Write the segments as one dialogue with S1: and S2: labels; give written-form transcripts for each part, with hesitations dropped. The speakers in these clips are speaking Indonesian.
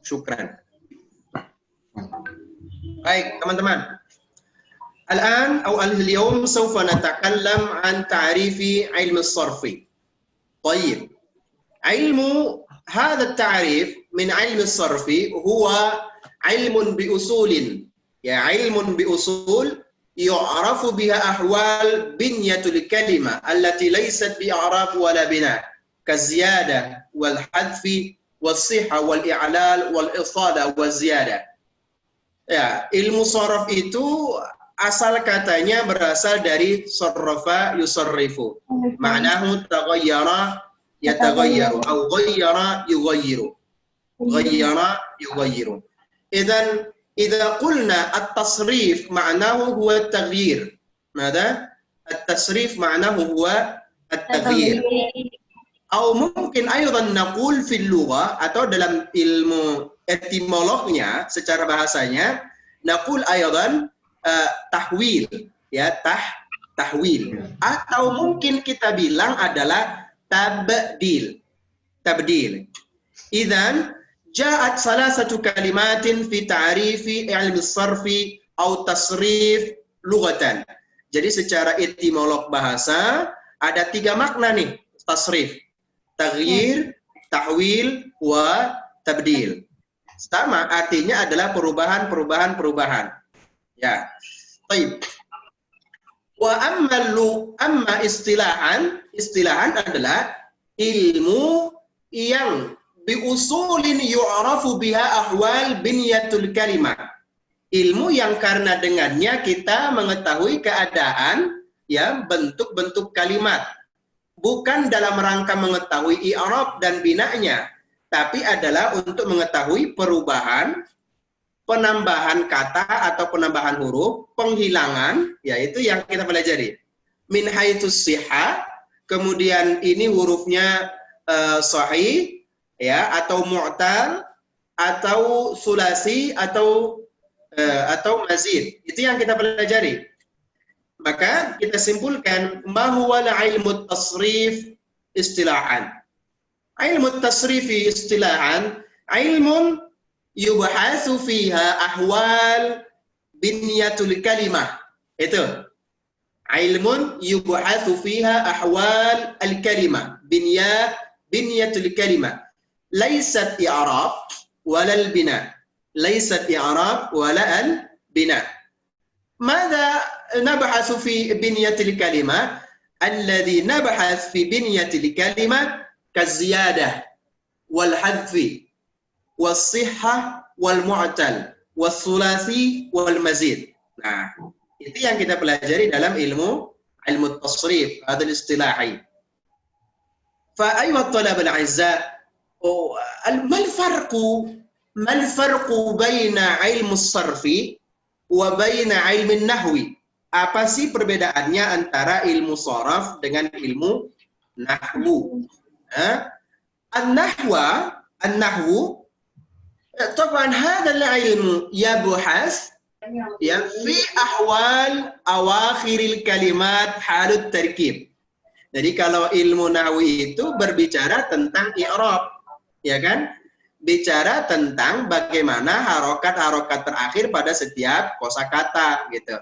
S1: Syukran. Baik, teman-teman. الآن أو اليوم سوف نتكلم عن تعريف علم الصرف. طيب، علم هذا التعريف من علم الصرف هو علم بأصول، علم بأصول يعرف بها أحوال بنية الكلمة التي ليست بإعراب ولا بناء كالزيادة والحذف والصحة والإعلال والإصالة والزيادة. Ya, ilmu sorof itu asal katanya berasal dari sarrafa yusarrifu. Ma'nahu taghayyara yataghayyaru atau ghayyara yughayyiru. Ghayyara yughayyiru. Idzan idza qulna at-tasrif ma'nahu huwa at-taghyir. Mada? At-tasrif ma'nahu huwa at-taghyir. Atau mungkin aydan naqul fil lugha, atau dalam ilmu etimolognya secara bahasanya naqul aydan tahwil, ya, tahwil, atau mungkin kita bilang adalah tabdil. Idzan ja'at salasatu kalimatin fi ta'rifi ilmi sarfi atau tasrif lughatan. Jadi secara etimolog bahasa ada 3 makna nih tasrif: taghyir, tahwil, wa tabdil. Sama artinya adalah perubahan. Ya. Baik. Wa amma istilahan adalah ilmu yang biusulin yu'rafu biha ahwal binyatul kalimah. Ilmu yang karena dengannya kita mengetahui keadaan, ya, bentuk-bentuk kalimat. Bukan dalam rangka mengetahui i'rab dan binanya, tapi adalah untuk mengetahui perubahan, penambahan kata atau penambahan huruf, penghilangan, yaitu yang kita pelajari. Min haitsus sihah, kemudian ini hurufnya sahih, ya, atau mu'tal, atau sulasi, atau mazid. Itu yang kita pelajari. Maka kita simpulkan bahwa ilmu tasrif istilahan. Ilmu tasrifi istilahan ilmun yubhasu fiha ahwal binyatul kalimah. Itu ilmun yubhasu fiha ahwal al-kalimah, binyatul kalimah, laysat i'rab wala al-bina, laysat i'rab wala al-bina. Mada nabhasu fi binyatil kalimah? Alladhi nabhas fi binyatil kalimah kaziyadah wal hadfi was-sihhah wal mu'tal was-sulasi wal mazid. Nah, itu yang kita pelajari dalam ilmu tasrif, hadal istilahi. Fa ayyuhat talab al-'azza, mal farqu baina ilmu as-sarfi wa baina ilmi an-nahwi? Apa sih perbedaannya antara ilmu sharaf dengan ilmu nahwu? An-nahwu طبعا هذا العلم يبحث في أحوال أواخر الكلمات حال التركيب. Jadi kalau ilmu nahwi itu berbicara tentang i'rab, ya kan? Bicara tentang bagaimana harokat-harokat terakhir pada setiap kosakata gitu.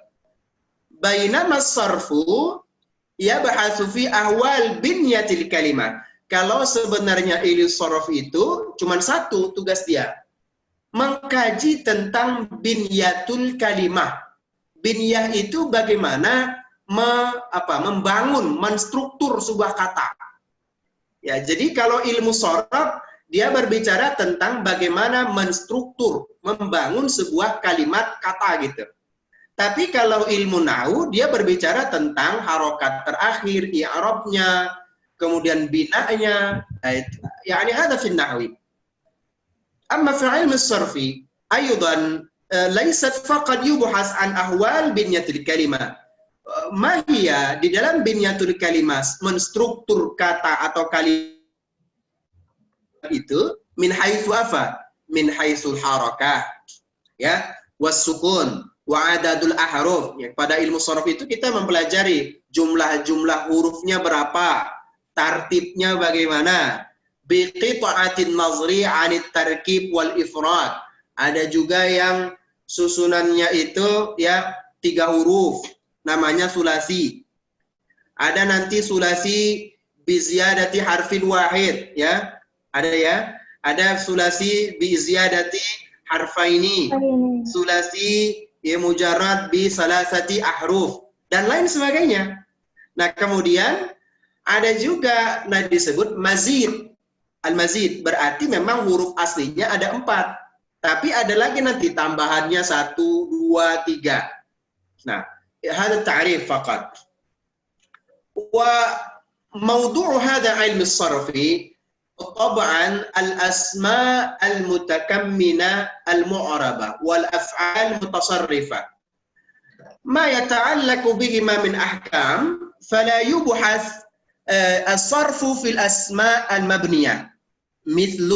S1: Bainama sarfu yabhasu fi ahwal binyatil kalimah. Kalau sebenarnya ilmu sorof itu cuma satu tugas dia, mengkaji tentang binyatul kalimah. Binyah itu bagaimana membangun, menstruktur sebuah kata. Ya, jadi kalau ilmu sorof dia berbicara tentang bagaimana menstruktur, membangun sebuah kalimat kata gitu. Tapi kalau ilmu nahwu dia berbicara tentang harokat terakhir, i'rabnya, kemudian binanya, yani hada fi nahwi. Amma fi ilmi as-sarfi aydan laysat faqad yubhas an ahwal binyatil kalimah. Mahia di dalam binyatul kalimah, menstruktur kata atau kalimat itu min haitsu apa? Min haitsul harakah, ya, was-sukun wa adadul ahruf. Ya, pada ilmu sharaf itu kita mempelajari jumlah-jumlah hurufnya berapa, tartibnya bagaimana, biqita'atin nazri 'anit tarkib wal ifrad. Ada juga yang susunannya itu ya 3 huruf, namanya sulasi. Ada nanti sulasi bi ziyadati harfin wahid, ya. Ada ya. Ada sulasi bi ziyadati harfaini. Sulasi ya mujarrad bi salasati ahruf dan lain sebagainya. Nah, kemudian ada juga disebut mazid. Al-mazid berarti memang huruf aslinya ada 4. Tapi ada lagi nanti tambahannya 1, 2, 3. Nah, hada ta'rif faqat. Wa mawdu' hada ilm as-sarfi طبعا الأسماء المتكمنة المعربة والأفعال المتصرفة ما يتعلق بهما من أحكام فلا يبحث الصرف في الأسماء المبنية مثل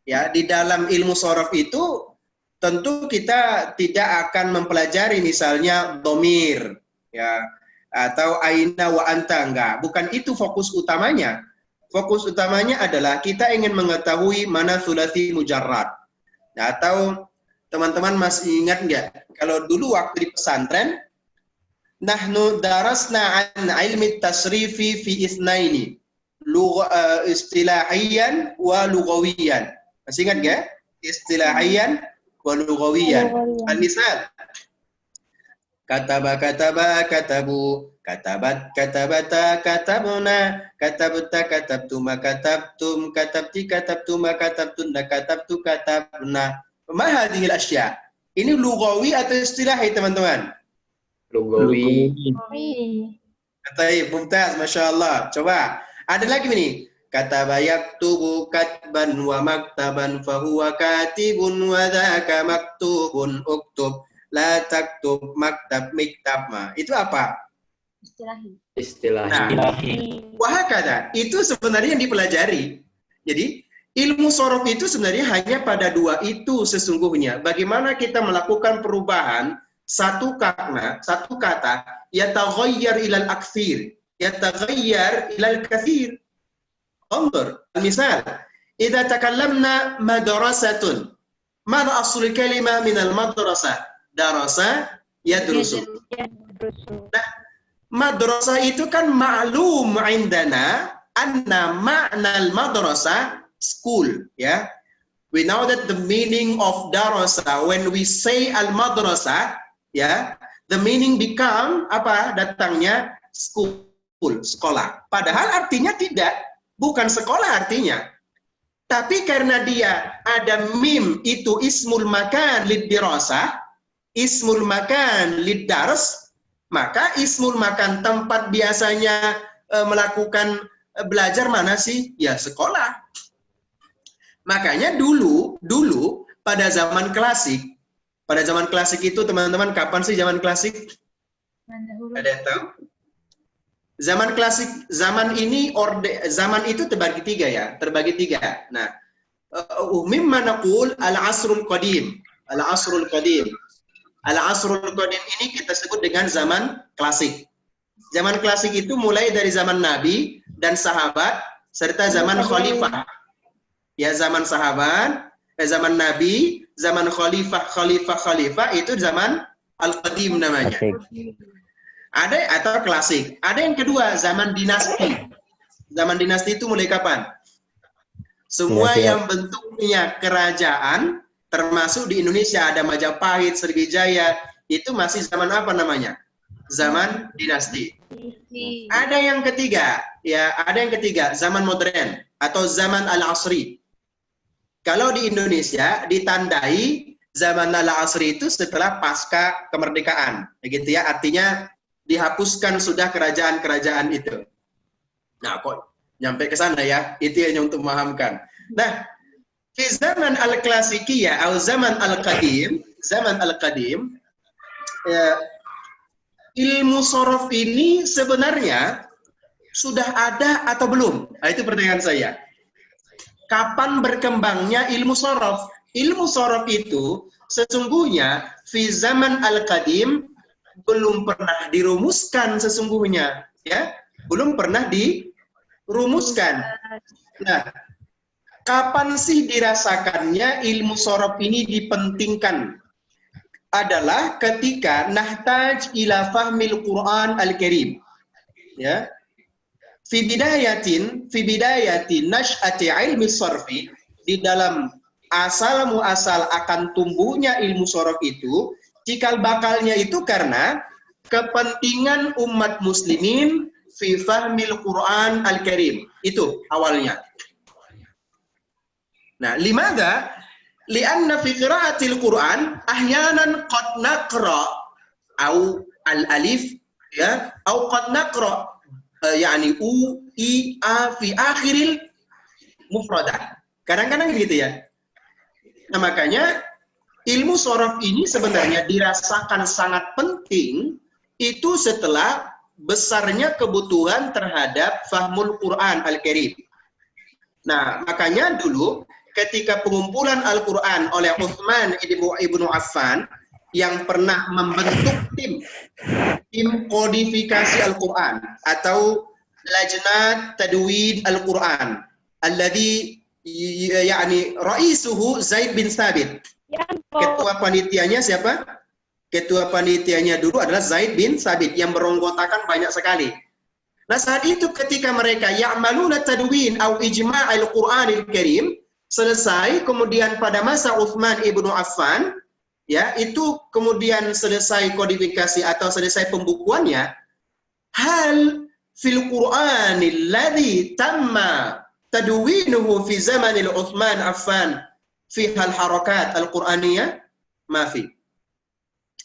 S1: ya di dalam ilmu sorof itu tentu kita tidak akan mempelajari misalnya domir ya atau aina wa anta, enggak, bukan itu fokus utamanya. Fokus utamanya adalah kita ingin mengetahui mana sulasi mujarrad. Nah, atau teman-teman masih ingat nggak kalau dulu waktu di pesantren nahnu darasna an ilmi tasrifi fi itsnaini istilahiyan wa lughawiyan. Masih ingat nggak? Istilahiyan wa lughawiyan. Al-misal kataba kataba katabu katabat katabata katabuna katabta katabtuma katabtum katabti katabtuma katabtunna katabtu katabna. Ma hadhil asya? Ini lughawi atau istilahi teman-teman?
S2: Lugawi.
S1: Baik, mumtaz, Masya Allah. Coba, ada lagi nih. Kataba yaktubu katban wa maktaban fahuwa katibun wa dhaka maktubun uktub la taktub maktab miktab. Itu apa?
S2: Istilah.
S1: Nah, wahakada. Itu sebenarnya yang dipelajari. Jadi, ilmu sorof itu sebenarnya hanya pada 2 itu sesungguhnya. Bagaimana kita melakukan perubahan satu kata yataghayyar ilal akthir, yataghayyar ilal kathir. Anzur, misal, idza takallamna madrasatun. Mada asl kalimah min al-madrasah? Darasa yadrusu. Nah, madrasah itu kan ma'lum indana anna ma'na al-madrasah school, ya. We know that the meaning of darasa when we say al-madrasah, ya, the meaning become apa? Datangnya school, sekolah. Padahal artinya tidak, bukan sekolah artinya. Tapi karena dia ada mim itu ismul makan lid dirasah, ismul makan lid dars, maka ismul makan tempat biasanya melakukan belajar mana sih? Ya sekolah. Makanya dulu pada zaman klasik itu teman-teman, kapan sih zaman klasik? Ada yang tahu? Zaman klasik, zaman itu terbagi 3 ya, terbagi 3. Nah, mimma naqul al-asrul qadim. Al-asrul qadim. Al-asrul qadim ini kita sebut dengan zaman klasik. Zaman klasik itu mulai dari zaman Nabi dan sahabat serta zaman khalifah. Ya, zaman sahabat, zaman Nabi, zaman khalifah itu zaman al-qadim namanya. Ada atau klasik. Ada yang kedua, zaman dinasti. Zaman dinasti itu mulai kapan? Semua yang bentuknya kerajaan, termasuk di Indonesia ada Majapahit, Sriwijaya, itu masih zaman apa namanya? Zaman dinasti. Ada yang ketiga, zaman modern atau zaman al-asri. Kalau di Indonesia ditandai zaman al-asri itu setelah pasca kemerdekaan, begitu ya, artinya dihapuskan sudah kerajaan-kerajaan itu. Nah, kok nyampe ke sana ya? Itu hanya untuk memahamkan. Nah, di zaman al-klasikiyah atau zaman al-qadim, ilmu sorof ini sebenarnya sudah ada atau belum? Nah, itu pertanyaan saya. Kapan berkembangnya ilmu sorof? Ilmu sorof itu sesungguhnya di zaman al-qadim belum pernah dirumuskan sesungguhnya, ya, belum pernah dirumuskan. Nah, Kapan sih dirasakannya ilmu sorof ini dipentingkan? Adalah ketika nahtaj ila fahmil Quran al-Karim. Ya. Fi bidayatin nash'ati ilmi sorfi, di dalam asal muasal akan tumbuhnya ilmu sorof itu, cikal bakalnya itu karena kepentingan umat muslimin fi fahmil Quran al-Karim. Itu awalnya. Nah, limadha? Lianna fi qiraatil Quran ahyanan qad naqra au al-alif ya, au qad naqra yani u i a fi akhiril mufradah. Kadang-kadang gitu ya. Nah, makanya ilmu sorof ini sebenarnya dirasakan sangat penting itu setelah besarnya kebutuhan terhadap fahmul Quran al-Karim. Nah, makanya dulu ketika pengumpulan Al-Quran oleh Utsman ibnu Affan yang pernah membentuk tim kodifikasi Al-Quran atau Lajnat Tadwin Al-Quran alladhi yani raisuhu Zaid bin Thabit. Ketua panitianya siapa? Ketua panitianya dulu adalah Zaid bin Thabit yang beronggotakan banyak sekali. Nah, saat itu ketika mereka ya'maluna tadwin au ijma' al-Qur'anil Karim selesai, kemudian pada masa Utsman ibnu Affan ya, itu kemudian selesai kodifikasi atau selesai pembukuannya. Hal fil Qur'anil ladzi tamma tadwinuhu fi zamanil Utsman Affan fi hal harakat al-Qur'aniyah ma fi.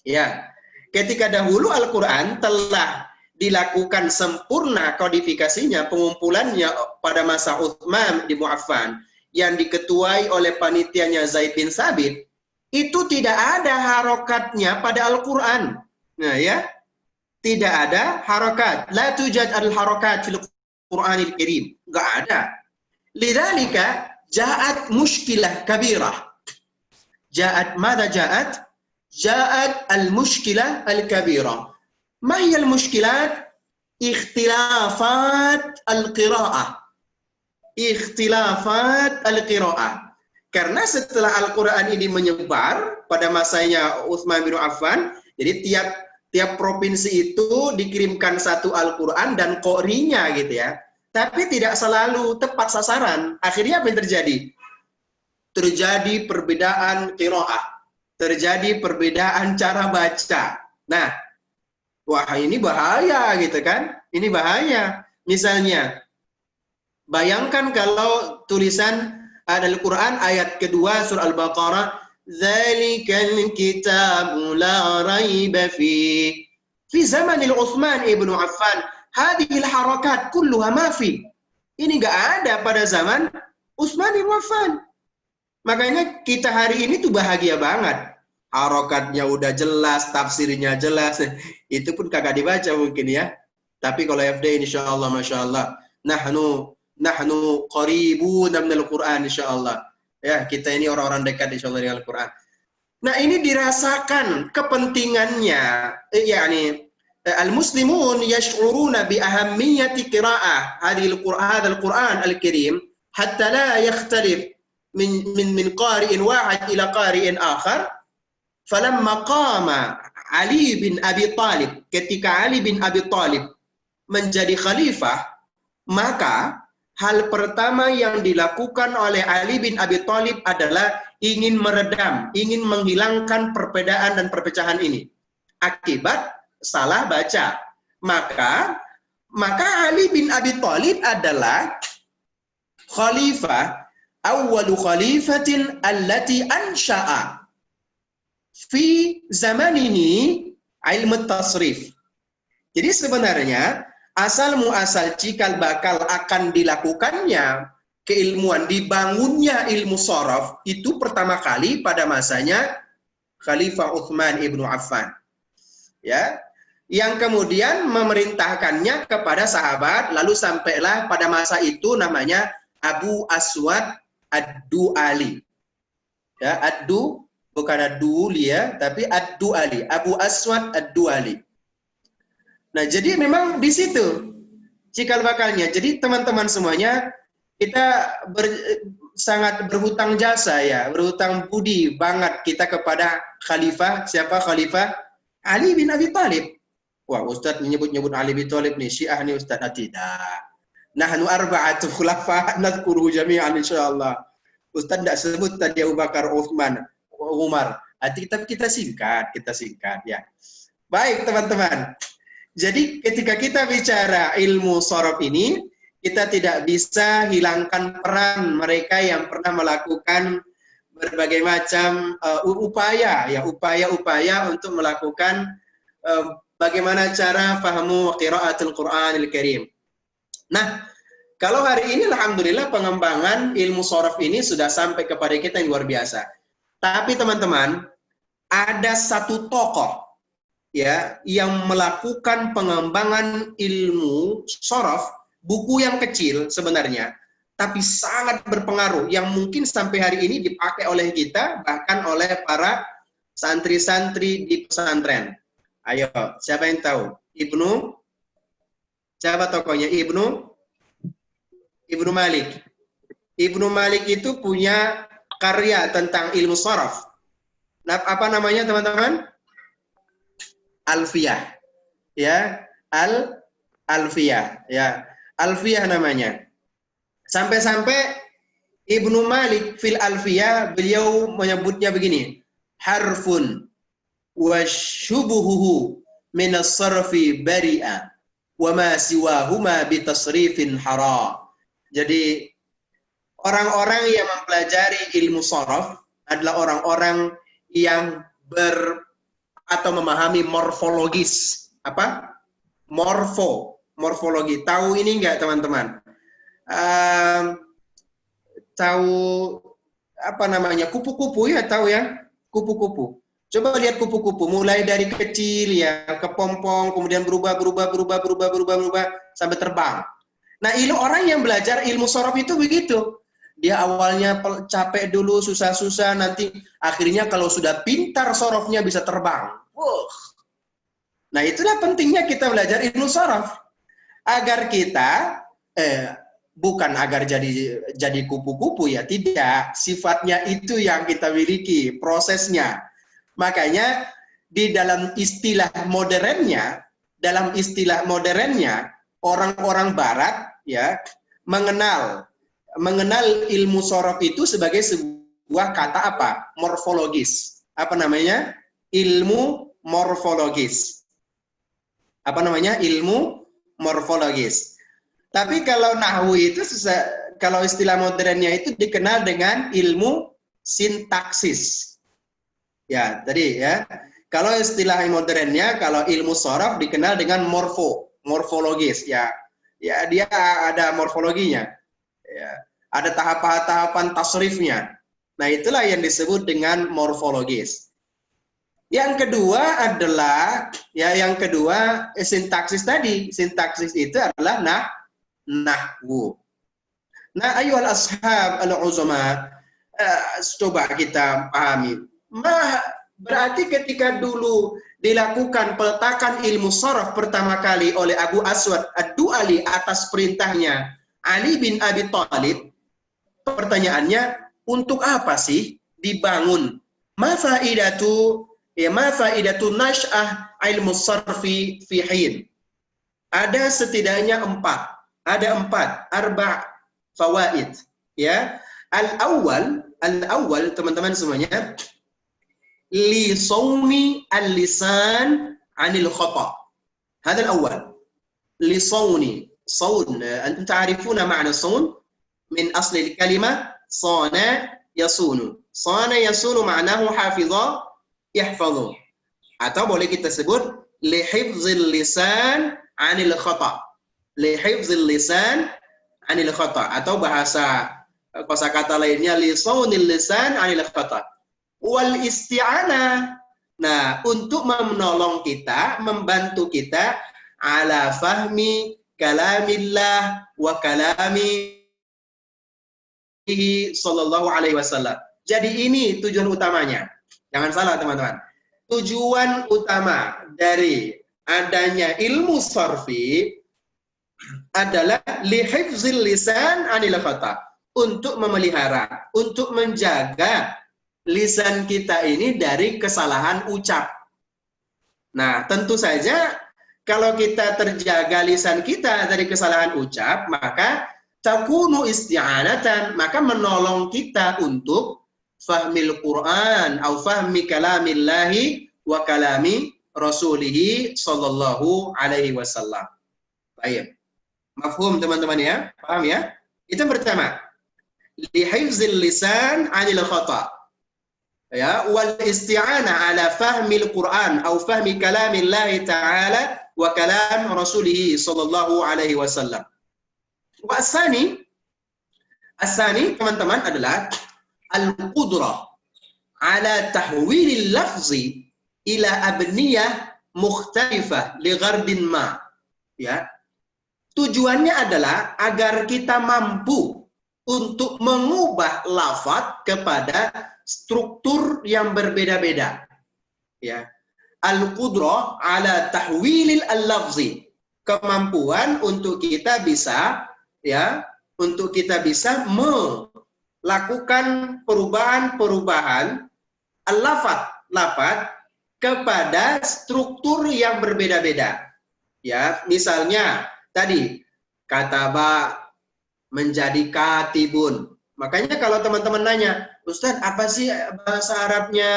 S1: Ya, ketika dahulu Al-Qur'an telah dilakukan sempurna kodifikasinya, pengumpulannya pada masa Utsman bin Affan yang diketuai oleh panitianya Zaid bin Thabit, itu tidak ada harokatnya pada Al-Quran. Nah ya, tidak ada harokat. La tujad al-harokat fil Qur'anil Karim. Nggak ada. Lidzalika ja'at mushkilah kabirah. Ja'at mada ja'at? Ja'at al-mushkilah al-kabirah. Ma hiya al-mushkilat? Ikhtilafat al-qira'ah. Ikhtilafat al-qira'ah. Karena setelah Al-Quran ini menyebar pada masanya Utsman bin Affan, jadi tiap provinsi itu dikirimkan satu Al-Quran dan qorinya gitu ya. Tapi tidak selalu tepat sasaran. Akhirnya apa yang terjadi? Terjadi perbedaan qira'ah. Terjadi perbedaan cara baca. Nah, wah ini bahaya gitu kan? Ini bahaya. Misalnya, bayangkan kalau tulisan Al-Quran ayat kedua surah Al-Baqarah, "Dzalikal kitabu la raiba fi." Fi zamanil Utsman ibnu Affan, hadhil harakat kulluha ma fi. Ini enggak ada pada zaman Utsman ibnu Affan. Makanya kita hari ini tuh bahagia banget. Harokatnya udah jelas, tafsirnya jelas. Itu pun kagak dibaca mungkin ya. Tapi kalau FD insyaallah masyaallah. Nahnu qaribun minal Qur'an insyaallah. Ya, kita ini orang-orang dekat insyaallah dengan Al-Qur'an. Nah, ini dirasakan kepentingannya, yakni al-muslimun yash'uruna bi ahammiyati qira'ah hadhil Qur'an al-Karim hatta la yakhtalif min qari'in wahid ila qari'in akhar. Falamma qama Ali bin Abi Thalib, ketika Ali bin Abi Thalib menjadi khalifah, maka hal pertama yang dilakukan oleh Ali bin Abi Thalib adalah ingin meredam, ingin menghilangkan perbedaan dan perpecahan ini akibat salah baca. Maka Ali bin Abi Thalib adalah khalifah, awwalu khalifatin allati ansha'a fi zaman ini ilmu tasrif. Jadi sebenarnya asal muasal cikal bakal akan dilakukannya keilmuan, dibangunnya ilmu sorof itu pertama kali pada masanya Khalifah Utsman ibnu Affan, ya, yang kemudian memerintahkannya kepada sahabat, lalu sampailah pada masa itu namanya Abu Aswad ad-Du'ali, ya, bukan ad-Du'li ya, tapi ad-Du'ali, Abu Aswad ad-Du'ali. Nah, jadi memang di situ cikal bakalnya. Jadi teman-teman semuanya, kita sangat berhutang jasa ya, berhutang budi banget kita kepada khalifah, siapa khalifah? Ali bin Abi Thalib. Wah, Ustadz menyebut-nyebut Ali bin Thalib nih, Syiah nih Ustadz. Tidak. Nahnu arba'atu khulafa nadhkuruhu jami'an insyaallah. Ustadz tidak sebut tadi Abu Bakar, Utsman, Umar. Kita singkat ya. Baik teman-teman. Jadi ketika kita bicara ilmu sorof ini, kita tidak bisa hilangkan peran mereka yang pernah melakukan berbagai macam upaya untuk melakukan bagaimana cara fahamu qiraatul Qur'anil Karim. Nah, kalau hari ini alhamdulillah pengembangan ilmu sorof ini sudah sampai kepada kita yang luar biasa. Tapi teman-teman, ada satu tokoh ya yang melakukan pengembangan ilmu sorof, buku yang kecil sebenarnya, tapi sangat berpengaruh, yang mungkin sampai hari ini dipakai oleh kita, bahkan oleh para santri-santri di pesantren. Ayo, siapa yang tahu? Siapa tokohnya? Ibnu Malik. Ibnu Malik itu punya karya tentang ilmu sorof. Nah, apa namanya teman-teman? Alfiyah. Ya, Alfiyah. Ya, Alfiyah namanya. Sampai-sampai Ibnu Malik fil Alfiyah beliau menyebutnya begini. Harfun wa syubuhuhu min as-sarfi bari'a wa ma siwahuma bi tasrifin haram. Jadi orang-orang yang mempelajari ilmu sorof adalah orang-orang yang atau memahami morfologis. Apa? Morfologi. Tahu ini enggak teman-teman? Tahu apa namanya? Kupu-kupu ya, tahu ya? Kupu-kupu. Coba lihat kupu-kupu, mulai dari kecil ya, kepompong, kemudian berubah sampai terbang. Nah, orang yang belajar ilmu sorof itu begitu. Dia awalnya capek dulu, susah-susah, nanti akhirnya kalau sudah pintar sorofnya bisa terbang. Nah, itulah pentingnya kita belajar ilmu sorof. Agar kita, bukan agar jadi kupu-kupu ya, tidak. Sifatnya itu yang kita miliki, prosesnya. Makanya di dalam istilah modernnya, orang-orang barat ya mengenal ilmu sorof itu sebagai sebuah kata apa? Morfologis. Apa namanya? Ilmu morfologis. Apa namanya? Ilmu morfologis. Tapi kalau nahwu itu kalau istilah modernnya itu dikenal dengan ilmu sintaksis. Ya, tadi ya. Kalau istilah modernnya, kalau ilmu sorof dikenal dengan morfologis. Ya, dia ada morfologinya. Ya, ada tahapan-tahapan tasrifnya. Nah, itulah yang disebut dengan morfologis. Yang kedua adalah sintaksis tadi. Sintaksis itu adalah nahwu. Nah, ayuhal ashab al-uzama, coba kita pahami. Berarti ketika dulu dilakukan peletakan ilmu sorof pertama kali oleh Abu Aswad Ad-Du'ali atas perintahnya Ali bin Abi Thalib, pertanyaannya, untuk apa sih dibangun? Ma faidatu nash'ah ilmu sarfi fi hin? Ada setidaknya empat fawaid. Ya, al-awwal teman-teman semuanya, li sawni al-lisan 'anil khata. Hada al-awwal. Li sawni. صون أنتم تعرفون معنى الصون من أصل الكلمة صان يصون. صان يصون معناه حافظ يحفظ. Atau boleh kita sebut lihifzil lisan 'anil khata. Lihifzil lisan 'anil khata, atau bahasa kosakata lainnya li saunil lisan 'anil khata. Wal isti'anah. Nah, untuk menolong kita, membantu kita ala fahmi kalamillah wa kalami sallallahu alaihi wasallam. Jadi ini tujuan utamanya. Jangan salah teman-teman. Tujuan utama dari adanya ilmu sarfi adalah lihifzil lisan 'anil khata, untuk memelihara, untuk menjaga lisan kita ini dari kesalahan ucap. Nah, tentu saja kalau kita terjaga lisan kita dari kesalahan ucap, maka takunu isti'anatan, maka menolong kita untuk fahmil Quran atau fahmi kalamillahi wa kalami rasulihi sallallahu alaihi wasallam. Baik. Mafhum teman-teman ya? Paham ya? Itu pertama. Lihifzil lisan 'anil khata. Ya, wal isti'anah ala fahmil Quran atau fahmi kalamillahi ta'ala wa kalam rasulihi sallallahu alaihi wasallam. Wa asani teman-teman adalah al-qudrah ala tahwilil lafzi ila abniyah mukhtalifah li ghardin ma. Ya. Tujuannya adalah agar kita mampu untuk mengubah lafaz kepada struktur yang berbeda-beda. Ya. Al-qudrah ala tahwilil al-lafzi. Kemampuan untuk kita bisa melakukan perubahan lafaz kepada struktur yang berbeda-beda. Ya, misalnya tadi kataba menjadi katibun. Makanya kalau teman-teman nanya, Ustadz, apa sih bahasa Arabnya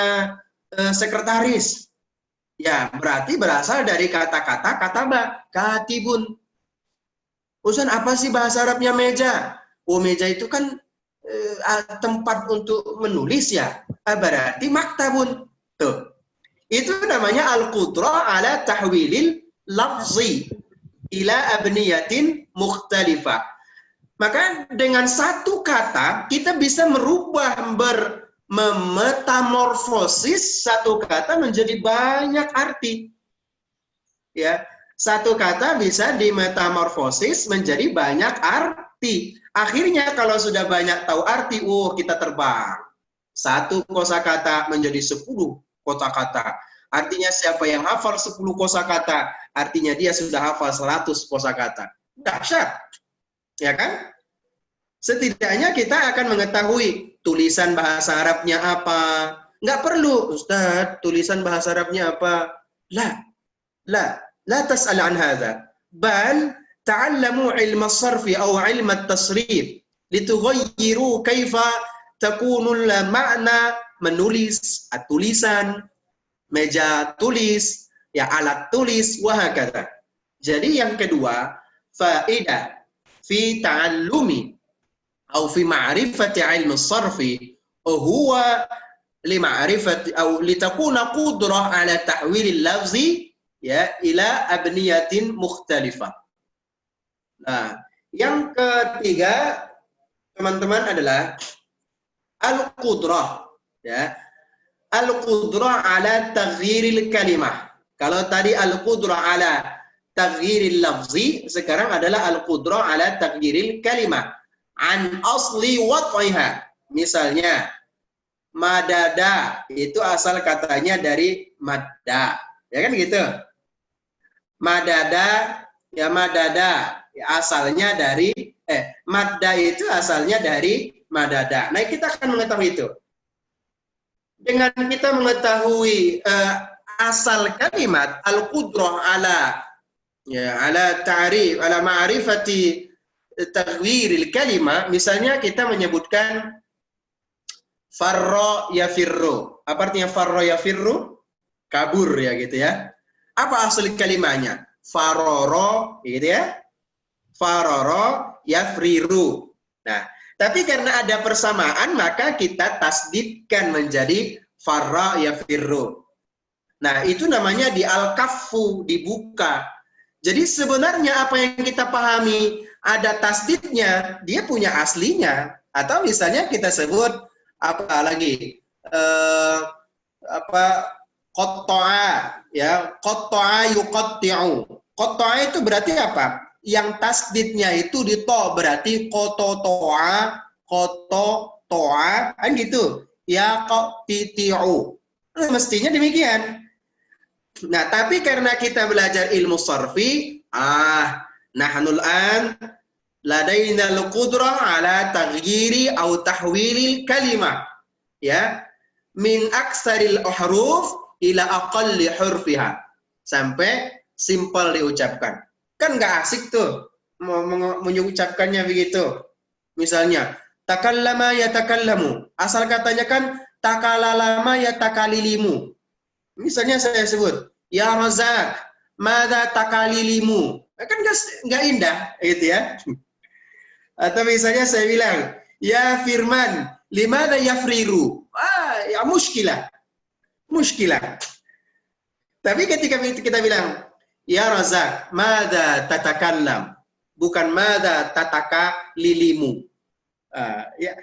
S1: sekretaris? Ya, berarti berasal dari kata-kata kataba, katibun. Ustadz, apa sih bahasa Arabnya meja? Oh, meja itu kan tempat untuk menulis ya. Berarti maktabun. Tuh. Itu namanya al-qudrah ala tahwilil lafzi ila abniyatin mukhtalifah. Maka dengan satu kata kita bisa merubah, memetamorfosis satu kata menjadi banyak arti. Ya, satu kata bisa dimetamorfosis menjadi banyak arti. Akhirnya kalau sudah banyak tahu arti, kita terbang. Satu kosakata menjadi 10 kosakata. Artinya siapa yang hafal 10 kosakata, artinya dia sudah hafal 100 kosakata. Dahsyat. Ya kan? Setidaknya kita akan mengetahui tulisan bahasa Arabnya apa. Nggak perlu, Ustadz, tulisan bahasa Arabnya apa? La tas'al an hadha. Bal ta'allamu ilma as-sarfi atau ilma at-tasrif litughayyiru kaifa takunu al-ma'na, menulis, tulisan, meja tulis, ya alat tulis, wahakata. Jadi yang kedua, faedah fi ta'allumi atau fi ma'rifati ilmi as-sarfi huwa li ma'rifati atau litakuna qudrah ala ta'wil al-lafzi ya ila abniyatin mukhtalifah. Nah, yang ketiga teman-teman adalah al-qudrah, ya. Al-qudrah ala taghyiril kalimah. Kalau tadi al-qudrah ala taghyiril lafzi, sekarang adalah al-qudrah ala taghyiril kalimah an asli wad'iha. Misalnya madada itu asal katanya dari madda. Ya kan gitu. Madada ya asalnya dari madda itu asalnya dari madada. Nah, kita akan mengetahui itu. Dengan kita mengetahui asal kalimat al-qudrah ala ta'rif ala ma'rifati taghyiril kalimah, misalnya kita menyebutkan farra yafirru. Apa artinya farra yafirru? Kabur ya gitu ya. Apa asal kalimatnya? Faroro gitu ya. Faroro yafriru. Nah, tapi karena ada persamaan maka kita tasdidkan menjadi farra yafirru. Nah, itu namanya di al-kaffu, dibuka. Jadi sebenarnya apa yang kita pahami ada tasdidnya, dia punya aslinya. Atau misalnya kita sebut apa lagi? Qatta'a ya, qatta'a yuqatti'u. Qatta'a itu berarti apa? Yang tasdidnya itu di to, berarti qototo'a, kan gitu. Ya qatti'u. Mestinya demikian. Nah, tapi karena kita belajar ilmu sarfi, nahnul an ladaina al-qudrah ala taghyiri aw tahwilil kalimah. Ya, min aksaril huruf ila aqalli hurfiha. Sampai simpel diucapkan. Kan nggak asik tuh mengucapkannya begitu. Misalnya, takallama ya takallamu. Asal katanya kan takalalama ya takalilimu. Misalnya saya sebut, ya Razak, mada takalilimu. Kan nggak indah, gitu ya. Atau misalnya saya bilang, ya Firman, limada yafriru. Ya muskilah. Muskilah. Tapi ketika kita bilang, ya Razak, mada tatakallam. Bukan mada tataka lilimu. Ya,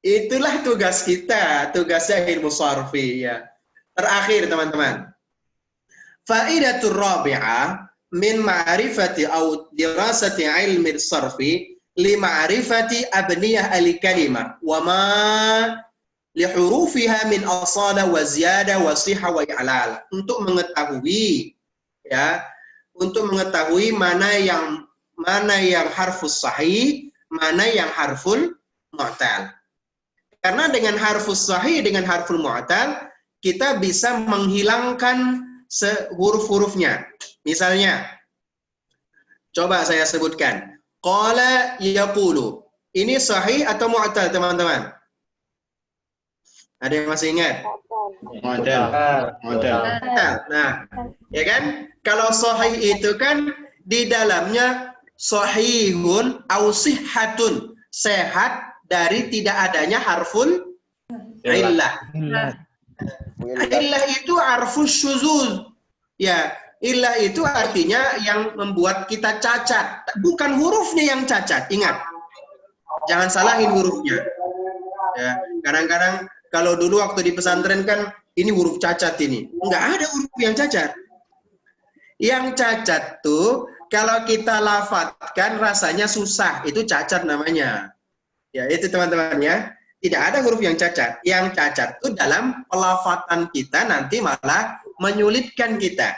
S1: itulah tugas kita, tugasnya ilmu sarfi. Ya. Terakhir teman-teman. Faidatul rabi'ah min ma'rifati au dirasati ilmi sarfi li ma'rifati abniyah al-kalimah wa ma li hurufiha min asala wa ziyada wa siha wa i'lal. Untuk mengetahui ya, untuk mengetahui mana yang harfus sahih, mana yang harful mu'tal. Karena dengan harfus sahih, dengan harful mu'tal, kita bisa menghilangkan huruf-hurufnya. Misalnya, coba saya sebutkan. Qala yaqulu. Ini sahih atau mu'tal, teman-teman? Ada yang masih ingat?
S3: Mu'tal.
S1: Nah, ya kan? Kalau sahih itu kan di dalamnya sahihun au sihhatun, sehat dari tidak adanya harful illah. Illah itu harful syuzuz. Ya, illah itu artinya yang membuat kita cacat, bukan hurufnya yang cacat. Ingat, jangan salahin hurufnya. Ya, kadang-kadang kalau dulu waktu di pesantren kan ini huruf cacat ini. Enggak ada huruf yang cacat. Yang cacat tuh kalau kita lafadzkan rasanya susah, itu cacat namanya. Ya, itu teman-teman ya. Tidak ada huruf yang cacat. Yang cacat itu dalam pelafatan kita nanti malah menyulitkan kita.